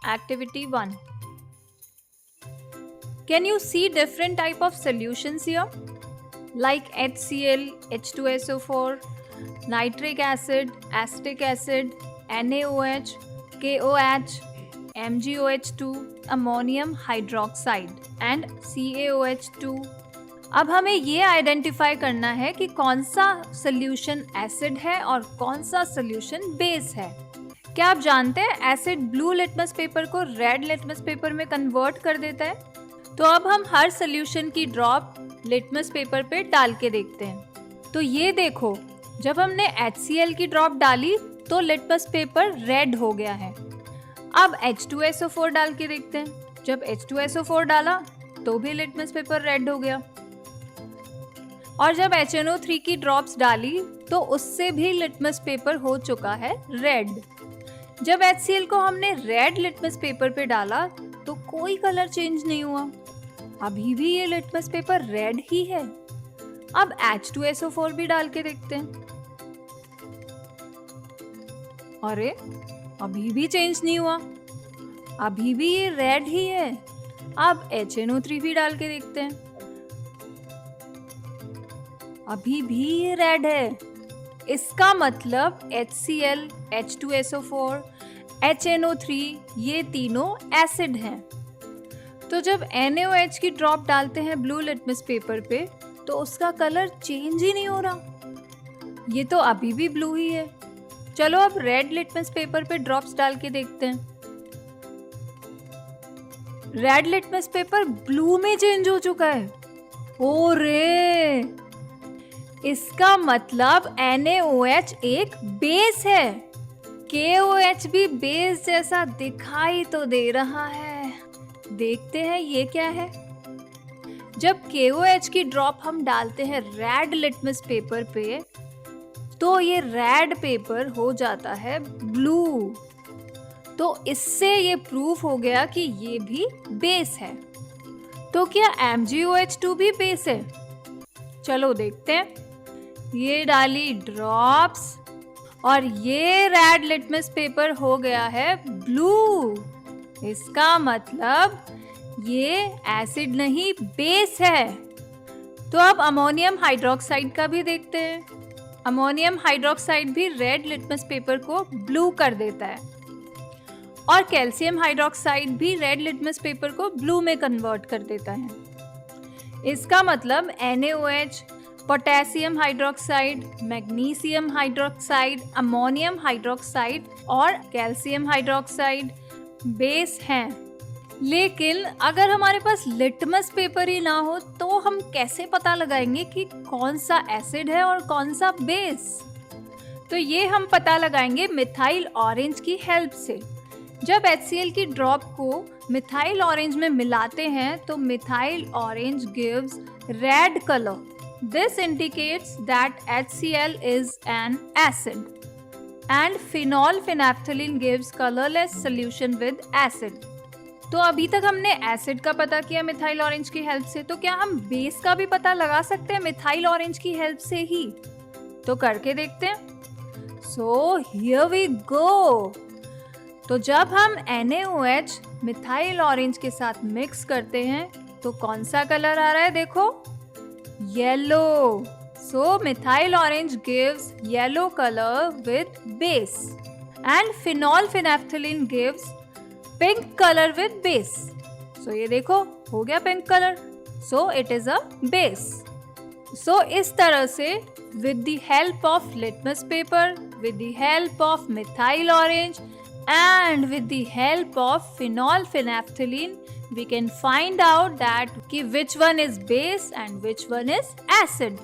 Activity 1. Can you see different type of solutions here? Like HCl, H2SO4, nitric acid, acetic acid, NaOH, KOH, MgOH2, ammonium hydroxide and CaOH2. अब हमें ये identify करना है कि कौन सा सोल्यूशन एसिड है और कौन सा सोल्यूशन बेस है। क्या आप जानते हैं एसिड ब्लू लिटमस पेपर को रेड लिटमस पेपर में कन्वर्ट कर देता है? तो अब हम हर सोल्यूशन की ड्रॉप लिटमस पेपर पे डाल के देखते हैं। तो ये देखो, जब हमने HCl की ड्रॉप डाली तो लिटमस पेपर रेड हो गया है। अब H2SO4 डाल के देखते हैं। जब H2SO4 डाला तो भी लिटमस पेपर रेड हो गया। और जब HNO3 की ड्रॉप्स डाली तो उससे भी लिटमस पेपर हो चुका है रेड। जब HCl को हमने रेड लिटमस पेपर पे डाला तो कोई कलर चेंज नहीं हुआ, अभी भी ये लिटमस पेपर रेड ही है। अब H2SO4 भी डाल के देखते हैं। अरे अभी भी चेंज नहीं हुआ, अभी भी ये रेड ही है। अब HNO3 भी डाल के देखते हैं, अभी भी ये रेड है। इसका मतलब HCl, H2SO4, HNO3 ये तीनों एसिड हैं। तो जब NaOH की ड्रॉप डालते हैं ब्लू लिटमस पेपर पे तो उसका कलर चेंज ही नहीं हो रहा, ये तो अभी भी ब्लू ही है। चलो अब रेड लिटमस पेपर पे ड्रॉप्स डाल के देखते हैं। रेड लिटमस पेपर ब्लू में चेंज हो चुका है। ओ रे, इसका मतलब NaOH एक बेस है। KOH भी बेस जैसा दिखाई तो दे रहा है। देखते हैं ये क्या है। जब KOH की ड्रॉप हम डालते हैं रेड लिटमस पेपर पे तो ये रेड पेपर हो जाता है ब्लू। तो इससे ये प्रूफ हो गया कि ये भी बेस है। तो क्या MgOH2 भी बेस है? चलो देखते हैं। ये डाली ड्रॉप्स और ये रेड लिटमस पेपर हो गया है ब्लू। इसका मतलब ये एसिड नहीं बेस है। तो अब अमोनियम हाइड्रोक्साइड का भी देखते हैं। अमोनियम हाइड्रोक्साइड भी रेड लिटमस पेपर को ब्लू कर देता है और कैल्शियम हाइड्रोक्साइड भी रेड लिटमस पेपर को ब्लू में कन्वर्ट कर देता है। इसका मतलब NaOH, potassium hydroxide, magnesium hydroxide, ammonium hydroxide और कैल्शियम हाइड्रोक्साइड बेस हैं। लेकिन अगर हमारे पास लिटमस पेपर ही ना हो तो हम कैसे पता लगाएंगे कि कौन सा एसिड है और कौन सा बेस? तो ये हम पता लगाएंगे मिथाइल ऑरेंज की हेल्प से। जब HCl की ड्रॉप को मिथाइल ऑरेंज में मिलाते हैं तो methyl orange gives red colour. This indicates that HCl is an acid and phenol phenolphthalein gives colorless solution with acid. तो अभी तक हमने एसिड का पता किया मिथाइल ऑरेंज की हेल्प से, तो क्या हम बेस का भी पता लगा सकते हैं मिथाइल ऑरेंज की हेल्प से ही? तो करके देखते हैं। So here we go. तो जब हम NaOH मिथाइल ऑरेंज के साथ मिक्स करते हैं तो कौन सा कलर आ रहा है? देखो, yellow. So methyl orange gives yellow color with base and phenol phenolphthalein gives pink color with base. So ये देखो हो गया pink color. So it is a base. So इस तरह से with the help of litmus paper, with the help of methyl orange and with the help of phenol phenolphthalein we can find out that which one is base and which one is acid.